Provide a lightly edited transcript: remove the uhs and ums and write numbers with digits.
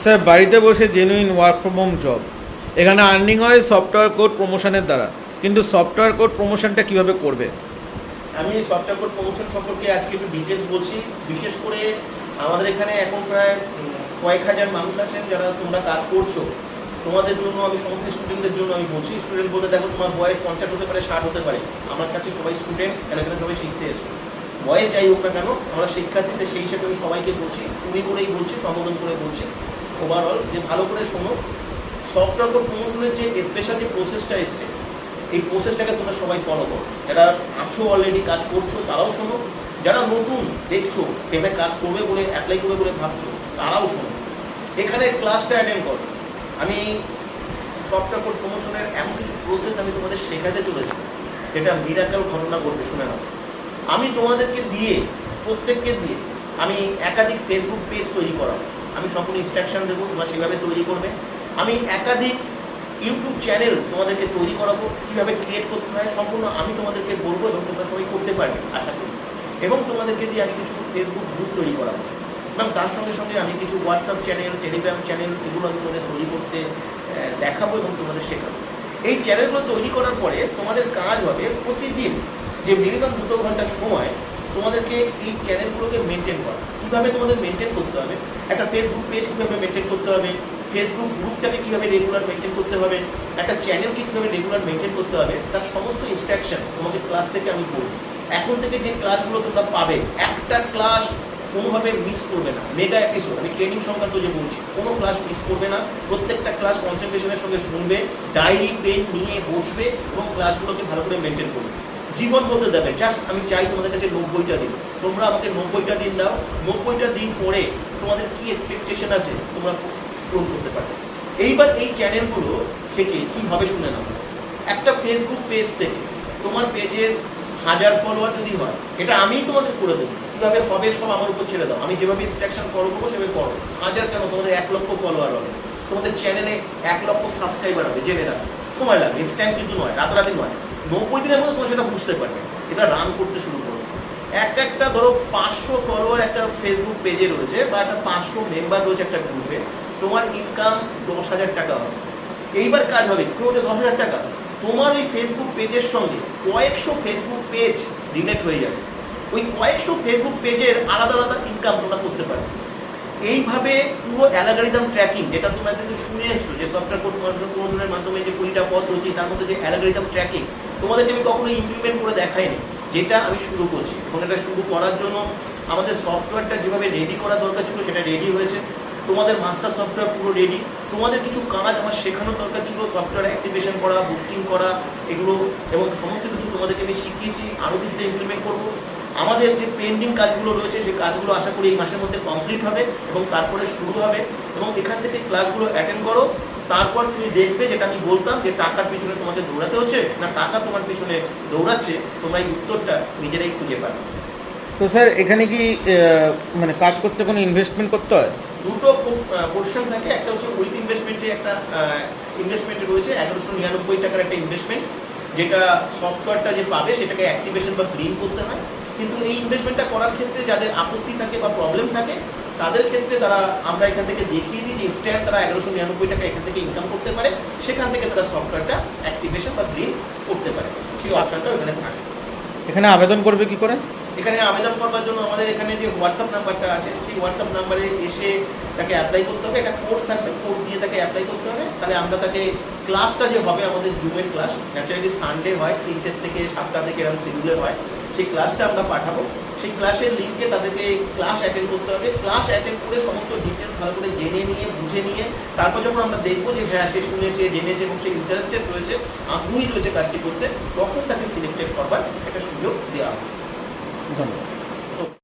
Sir বাড়িতে বসে genuine work from home job, এখানে আর্নিং হয় সফটওয়্যার কোড প্রমোশনের দ্বারা, কিন্তু সফটওয়্যার কোড প্রমোশনটা কিভাবে করবে? আমি সফটওয়্যার কোড প্রমোশন সম্পর্কে আজকে একটু ডিটেলস বলছি। বিশেষ করে আমাদের এখানে এখন প্রায় কয়েক হাজার মানুষ আছেন যারা তোমরা কাজ করছো, তোমাদের জন্য আমি সমস্ত স্টুডেন্টদের জন্য আমি বলছি। স্টুডেন্ট বলতে দেখো, তোমার বয়স 50 হতে পারে, 60 হতে পারে। আমার কাছে সবাই স্টুডেন্ট, এখানে সবাই শিখতে এসছো। বয়স যাই হোক না কেন, আমরা শিক্ষার্থীতে সেই হিসেবে আমি সবাইকে বলছি, তুমি করেই বলছি, সম্বোধন করে বলছি। ওভারঅল যে ভালো করে শোনো, সফটওয়্যার কোড প্রমোশনের যে স্পেশাল যে প্রসেসটা এসছে, এই প্রসেসটাকে তোমরা সবাই ফলো করো। যারা আছো অলরেডি কাজ করছো তারাও শোনো, যারা নতুন দেখছো এভাবে কাজ করবে বলে অ্যাপ্লাই করবে বলে ভাবছো তারাও শোনো। এখানে ক্লাসটা অ্যাটেন্ড করো। আমি সফটওয়্যার কোড প্রমোশনের এমন কিছু প্রসেস আমি তোমাদের শেখাতে চলেছি যেটা মিরাকেল ঘটনা ঘটবে, শুনে নাও। আমি তোমাদেরকে দিয়ে, প্রত্যেককে দিয়ে আমি একাধিক ফেসবুক পেজ তৈরি করাবো। আমি সম্পূর্ণ ইনস্ট্রাকশন দেবো, তোমরা সেভাবে তৈরি করবে। আমি একাধিক ইউটিউব চ্যানেল তোমাদেরকে তৈরি করাবো, কীভাবে ক্রিয়েট করতে হয় সম্পূর্ণ আমি তোমাদেরকে বলবো এবং তোমরা সবাই করতে পারবে আশা করি। এবং তোমাদেরকে দিয়ে আমি কিছু ফেসবুক গ্রুপ তৈরি করাবো এবং তার সঙ্গে সঙ্গে আমি কিছু হোয়াটসঅ্যাপ চ্যানেল, টেলিগ্রাম চ্যানেল, এগুলো আমি তোমাদের তৈরি করতে দেখাবো এবং তোমাদের শেখাবো। এই চ্যানেলগুলো তৈরি করার পরে তোমাদের কাজ হবে প্রতিদিন যে মিনিমাম 2 ঘন্টার সময় তোমাদেরকে এই চ্যানেলগুলোকে মেনটেন করা। কীভাবে তোমাদের মেনটেন করতে হবে, একটা ফেসবুক পেজ কীভাবে মেনটেন করতে হবে, ফেসবুক গ্রুপটাকে কীভাবে রেগুলার মেনটেন করতে হবে, একটা চ্যানেলকে কীভাবে রেগুলার মেনটেন করতে হবে, তার সমস্ত ইনস্ট্রাকশন তোমাকে ক্লাস থেকে আমি বলবো। এখন থেকে যে ক্লাসগুলো তোমরা পাবে, একটা ক্লাস কোনোভাবে মিস করবে না। মেগা এপিসোড, আমি ট্রেনিং সংক্রান্ত যে বলছি, কোনো ক্লাস মিস করবে না। প্রত্যেকটা ক্লাস কনসেন্ট্রেশনের সঙ্গে শুনবে, ডায়েরি পেন নিয়ে বসবে এবং ক্লাসগুলোকে ভালো করে মেনটেন করবে। জীবন বলতে দেবে, জাস্ট আমি চাই তোমাদের কাছে 90টা দিন। তোমরা আমাকে 90টা দিন দাও, 90টা দিন পরে তোমাদের কি এক্সপেকটেশন আছে তোমরা পূরণ করতে পারবে। এইবার এই চ্যানেলগুলো থেকে কীভাবে শুনে নাও। একটা ফেসবুক পেজ থেকে তোমার পেজের 1000 ফলোয়ার যদি হয়, এটা আমিই তোমাদের করে দেবো। কীভাবে হবে সব আমার উপর ছেড়ে দাও, আমি যেভাবে ইনস্ট্রাকশন ফলো করবো সেভাবে করো। 1000 কেন, তোমাদের 1 লক্ষ ফলোয়ার হবে, তোমাদের চ্যানেলে 1 লক্ষ সাবস্ক্রাইবার হবে, জেনে রাখো। সময় লাগবে, ইনস্ট্যান্ট কিন্তু নয়, রাতারাতি নয়। 90 দিনের মধ্যে তোমরা সেটা বুঝতে পারবে। এটা রান করতে শুরু করো। একটা ধরো 500 ফলোয়ার একটা ফেসবুক পেজে রয়েছে বা একটা 500 মেম্বার রয়েছে একটা গ্রুপে, তোমার ইনকাম 10,000 টাকা হবে। এইবার কাজ হবে কি, তোমার 10,000 টাকা তোমার ওই ফেসবুক পেজের সঙ্গে কয়েকশো ফেসবুক পেজ রিলেট হয়ে যাবে। ওই কয়েকশো ফেসবুক পেজের আলাদা আলাদা ইনকাম তোমরা করতে পারবে। এইভাবে পুরো অ্যালগরিদম ট্র্যাকিং, যেটা তোমরা কিন্তু শুনে এসছো যে সফটওয়্যার কোড প্রমোশনের মাধ্যমে যে 20টা পদ্ধতি, তার মধ্যে যে অ্যালগরিদম ট্র্যাকিং তোমাদেরকে আমি কখনো ইমপ্লিমেন্ট করে দেখাইনি, যেটা আমি শুরু করছি। এবং এটা শুরু করার জন্য আমাদের সফটওয়্যারটা যেভাবে রেডি করা দরকার ছিল সেটা রেডি হয়েছে। তোমাদের মাস্টার সফটওয়্যার পুরো রেডি। তোমাদের কিছু কাজ আমার শেখানোর দরকার ছিল, সফটওয়্যার অ্যাক্টিভেশন করা, বুস্টিং করা, এগুলো এবং সমস্ত কিছু তোমাদেরকে আমি শিখিয়েছি। আরও কিছুটা ইমপ্লিমেন্ট করবো। আমাদের যে পেন্ডিং কাজগুলো রয়েছে সেই কাজগুলো আশা করি এই মাসের মধ্যে কমপ্লিট হবে এবং তারপরে শুরু হবে। এবং এখান থেকে ক্লাসগুলো অ্যাটেন্ড করো, তারপর তুমি দেখবে যেটা আমি বলতাম যে টাকার পিছনে তোমাকে দৌড়াতে হচ্ছে না টাকা তোমার পিছনে দৌড়াচ্ছে, তোমরা এই উত্তরটা নিজেরাই খুঁজে পাবে। তো স্যার এখানে কি মানে কাজ করতে কোনো ইনভেস্টমেন্ট করতে হয়? দুটো পোর্শন থাকে, একটা হচ্ছে উইথ ইনভেস্টমেন্টে, একটা ইনভেস্টমেন্টে রয়েছে 1199 টাকার একটা ইনভেস্টমেন্ট, যেটা সফটওয়্যারটা যে পাবে সেটাকে অ্যাক্টিভেশন বা গ্রিন করতে হয়। কিন্তু এই ইনভেস্টমেন্টটা করার ক্ষেত্রে যাদের আপত্তি থাকে বা প্রবলেম থাকে তাদের ক্ষেত্রে আমরা এখান থেকে দেখিয়ে দিই যে ইনস্ট্যান্ট তারা 1199 টাকা এখান থেকে ইনকাম করতে পারে, সেখান থেকে তারা সফটওয়্যারটা অ্যাক্টিভেশন বা গ্রিন করতে পারে। সেই অপশনটা ওখানে থাকে। এখানে আবেদন করবে কি করে? এখানে আবেদন করবার জন্য আমাদের এখানে যে হোয়াটসঅ্যাপ নাম্বারটা আছে সেই হোয়াটসঅ্যাপ নাম্বারে এসে তাকে অ্যাপ্লাই করতে হবে। একটা কোড থাকবে, কোড দিয়ে তাকে অ্যাপ্লাই করতে হবে। তাহলে আমরা তাকে ক্লাসটা যে হবে আমাদের জুমের ক্লাস, ন্যাচারালি সানডে হয়, 3টে থেকে 7টা থেকে এরকম শিডিউলে হয়, সেই ক্লাসটা আমরা পাঠাবো। সেই ক্লাসের লিঙ্কে তাদেরকে ক্লাস অ্যাটেন্ড করতে হবে। ক্লাস অ্যাটেন্ড করে সমস্ত ডিটেলস ভালো করে জেনে নিয়ে বুঝে নিয়ে তারপর যখন আমরা দেখবো যে হ্যাঁ সে শুনেছে, জেনেছে এবং সে ইন্টারেস্টেড রয়েছে, আগ্রহী রয়েছে কাজটি করতে, তখন তাকে সিলেক্টেড করবার একটা সুযোগ দেওয়া হবে। ধন্যবাদ।